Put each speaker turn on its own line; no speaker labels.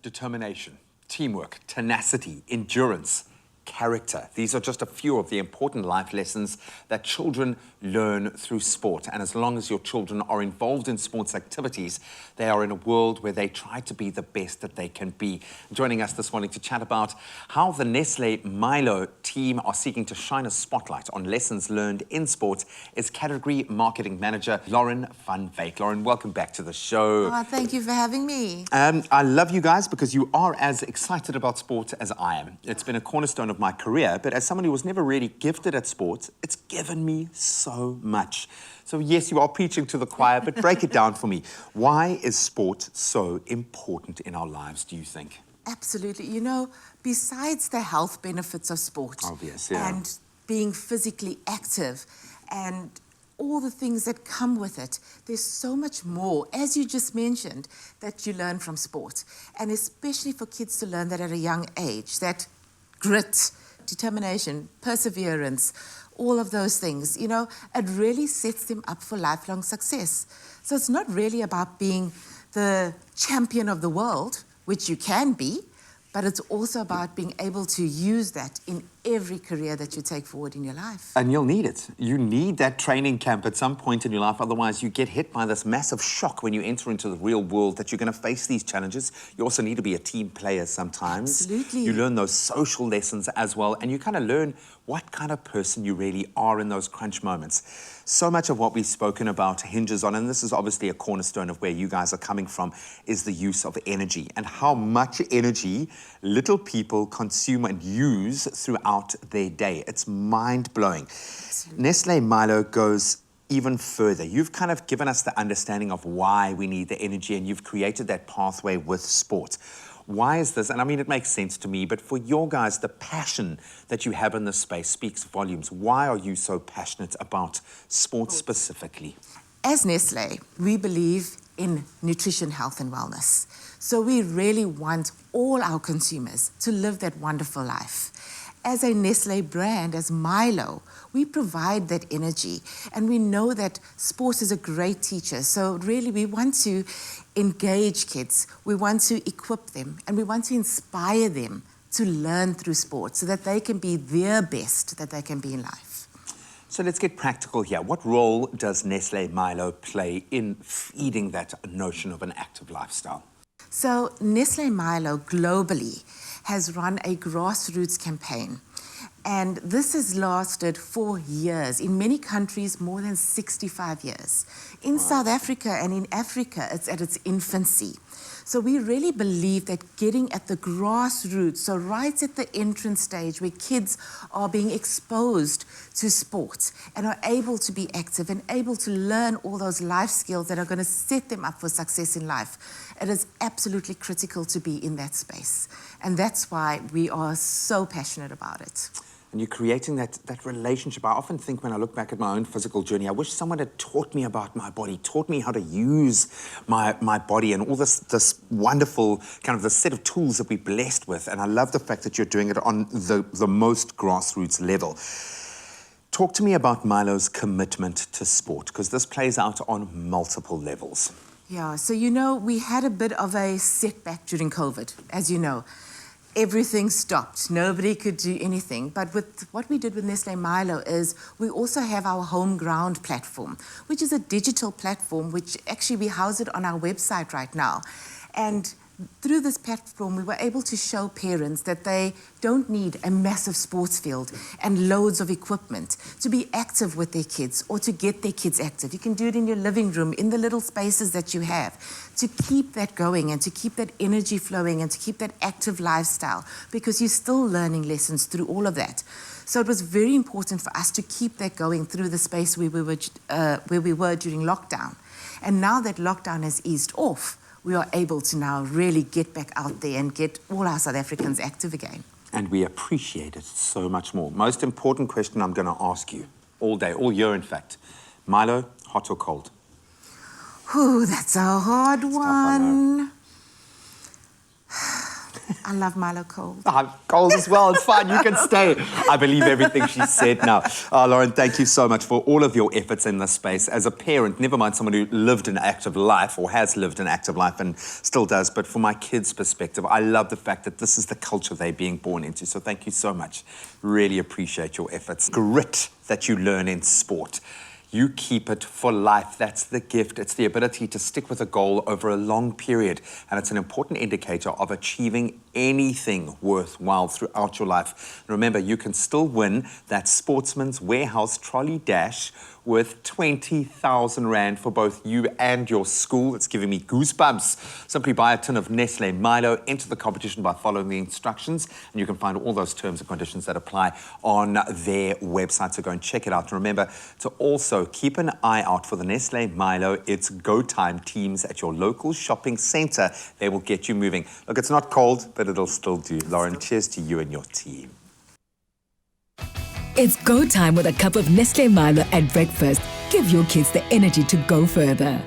Determination, teamwork, tenacity, endurance, character. These are just a few of the important life lessons that children learn through sport. And as long as your children are involved in sports activities, they are in a world where they try to be the best that they can be. Joining us this morning to chat about how the Nestle Milo team are seeking to shine a spotlight on lessons learned in sport is Category Marketing Manager Lauren van Wyk. Lauren, welcome back to the show.
Oh, thank you for having me.
I love you guys because you are as excited about sport as I am. It's been a cornerstone of my career, but as someone who was never really gifted at sports, it's given me so much. So yes, you are preaching to the choir, but break it down for me. Why is sport so important in our lives, do you think?
Absolutely. You know, besides the health benefits of sport,
obvious, yeah,
and being physically active and all the things that come with it, there's so much more, as you just mentioned, that you learn from sport. And especially for kids to learn that at a young age, that grit, determination, perseverance, all of those things, you know, it really sets them up for lifelong success. So it's not really about being the champion of the world, which you can be, but it's also about being able to use that in every career that you take forward in your life.
And you'll need it. You need that training camp at some point in your life. Otherwise, you get hit by this massive shock when you enter into the real world that you're going to face these challenges. You also need to be a team player sometimes.
Absolutely.
You learn those social lessons as well, and you kind of learn what kind of person you really are in those crunch moments. So much of what we've spoken about hinges on, and this is obviously a cornerstone of where you guys are coming from, is the use of energy and how much energy little people consume and use throughout their day. It's mind-blowing. Nestle Milo goes even further. You've kind of given us the understanding of why we need the energy, and you've created that pathway with sport. Why is this? And I mean, it makes sense to me, but for your guys, the passion that you have in this space speaks volumes. Why are you so passionate about sport specifically?
As Nestle, we believe in nutrition, health, and wellness. So we really want all our consumers to live that wonderful life. As a Nestle brand, as Milo, we provide that energy, and we know that sport is a great teacher. So really, we want to engage kids, we want to equip them, and we want to inspire them to learn through sport so that they can be their best that they can be in life.
So let's get practical here. What role does Nestle Milo play in feeding that notion of an active lifestyle?
So Nestle Milo globally has run a grassroots campaign, and this has lasted for years. In many countries, more than 65 years. In South Africa and in Africa, it's at its infancy. So we really believe that getting at the grassroots, so right at the entrance stage where kids are being exposed to sports and are able to be active and able to learn all those life skills that are going to set them up for success in life, it is absolutely critical to be in that space. And that's why we are so passionate about it.
And you're creating that relationship. I often think when I look back at my own physical journey, I wish someone had taught me about my body, taught me how to use my body and all this wonderful kind of the set of tools that we're blessed with. And I love the fact that you're doing it on the most grassroots level. Talk to me about Milo's commitment to sport, because this plays out on multiple levels.
Yeah, so you know, we had a bit of a setback during COVID, as you know. Everything stopped. Nobody could do anything. But with what we did with Nestle Milo is we also have our home ground platform, which is a digital platform, which actually we house it on our website right now. And through this platform, we were able to show parents that they don't need a massive sports field and loads of equipment to be active with their kids or to get their kids active. You can do it in your living room, in the little spaces that you have, to keep that going and to keep that energy flowing and to keep that active lifestyle, because you're still learning lessons through all of that. So it was very important for us to keep that going through the space where we were during lockdown. And now that lockdown has eased off, we are able to now really get back out there and get all our South Africans active again.
And we appreciate it so much more. Most important question I'm going to ask you all day, all year in fact. Milo, hot or cold?
Ooh, that's a hard one. I love Milo cold.
I'm cold as well. It's fine. You can stay. I believe everything she said now. Lauren, thank you so much for all of your efforts in this space. As a parent, never mind someone who lived an active life or has lived an active life and still does, but from my kids' perspective, I love the fact that this is the culture they're being born into. So thank you so much. Really appreciate your efforts. Grit that you learn in sport. You keep it for life. That's the gift. It's the ability to stick with a goal over a long period. And it's an important indicator of achieving anything worthwhile throughout your life. And remember, you can still win that Sportsman's Warehouse Trolley Dash worth 20,000 Rand for both you and your school. It's giving me goosebumps. Simply buy a tin of Nestle Milo, enter the competition by following the instructions, and you can find all those terms and conditions that apply on their website. So go and check it out. And remember to also keep an eye out for the Nestle Milo It's Go Time teams at your local shopping center. They will get you moving. Look, it's not cold, but it'll still do. Lauren, cheers to you and your team.
It's go time with a cup of Nestle Milo at breakfast. Give your kids the energy to go further.